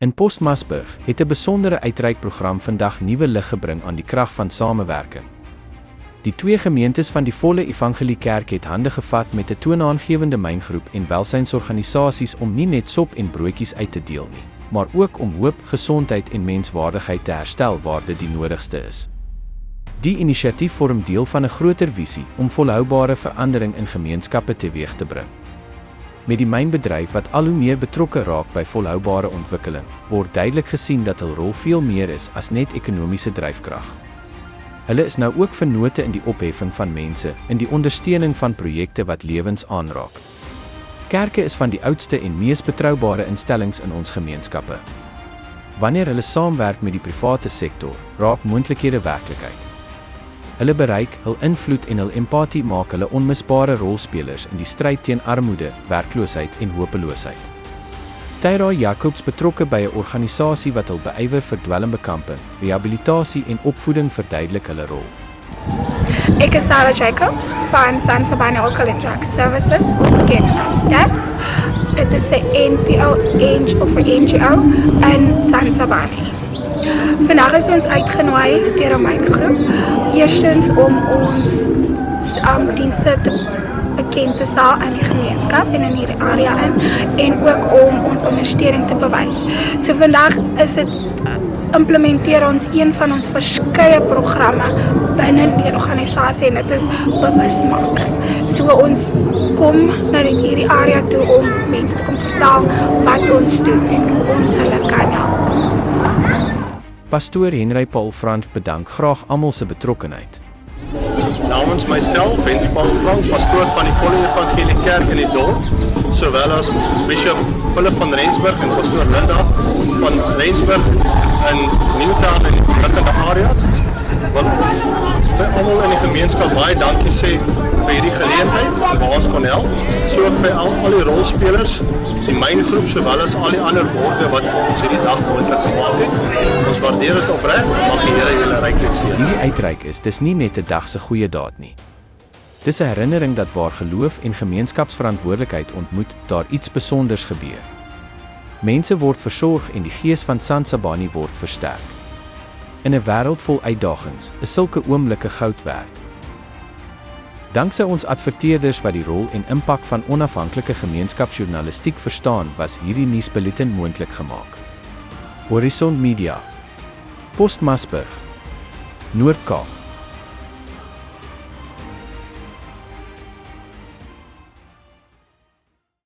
In Postmasburg het 'n besondere uitreikprogram vandag nuwe lig gebring aan die krag van samewerking. Die twee gemeentes van die Volle Evangelie Kerk het hande gevat met 'n toonaangewende myngroep en welsynsorganisasies om nie net sop en broodjies uit te deel nie, maar ook om hoop, gesondheid en menswaardigheid te herstel waar dit die nodigste is. Die inisiatief vorm deel van 'n groter visie om volhoubare verandering in gemeenskappe teweeg te bring. Met die mynbedryf wat al hoe meer betrokke raak by volhoubare ontwikkeling, word duidelik gesien dat hul rol veel meer is as net ekonomiese dryfkrag. Hulle is nou ook vennote in die opheffing van mense, in die ondersteuning van projekte wat lewens aanraak. Kerke is van die oudste en mees betroubare instellings in ons gemeenskappe. Wanneer hulle saamwerk met die private sektor, raak moontlikhede werklikheid. Hulle bereik, hul invloed en hul empatie maak hulle onmisbare rolspelers in die stryd teen armoede, werkloosheid en hopeloosheid. Tyra Jacobs, betrokke by 'n organisasie wat hul beywer vir dwelmbekampe, rehabilitasie en opvoeding, verduidelik hulle rol. Ek is Sarah Jacobs van Tsansabane Alcohol and Drug Services, ook bekend as STATS. Dit is 'n NPO of 'n NGO in Tsansabane. Vandag is ons uitgenooi deur 'n myngroep, eerstens om ons dienste te bekend te stel aan die gemeenskap en in hierdie area en ook om ons ondersteuning te bewys. So vandag is dit implementeer ons een van ons verskeie programme binne die organisasie en dit is bewusmaking. So ons kom na hierdie area toe om mense te kom vertel wat ons doen en hoe ons hulle kan help. Pastoor Henry Paul Frank bedank graag almal se betrokkenheid. Namens myself en Paul Frank, pastoor van die Volle Evangelie Kerk in die dorp, sowel as Bishop Philip van Rensburg en pastoor Linda van Rensburg in Newtown en die liggende areas, wil ons vir almal in die gemeenskap baie dankie sê vir hierdie geleentheid waar ons kon help. So ook vir al die rolspelers, die myngroep sowel as al die ander borde wat vir ons hierdie dag moontlik gemaak het. Ons waardeer dit opreg. Mag die Here julle ryklik seën. Hierdie uitreik dis nie net 'n dag se goeie daad nie. Dis 'n herinnering dat waar geloof en gemeenskapsverantwoordelikheid ontmoet, daar iets besonders gebeur. Mense word versorg en die gees van Tsansabane word versterk. In 'n wêreld vol uitdagings is sulke oomblikke goud werd. Danksy ons adverteerders wat die rol en impak van onafhanklike gemeenskapsjournalistiek verstaan, was hierdie nuusbulletin moontlik gemaak. Horizon Media, Postmasburg, Noord-Kaap.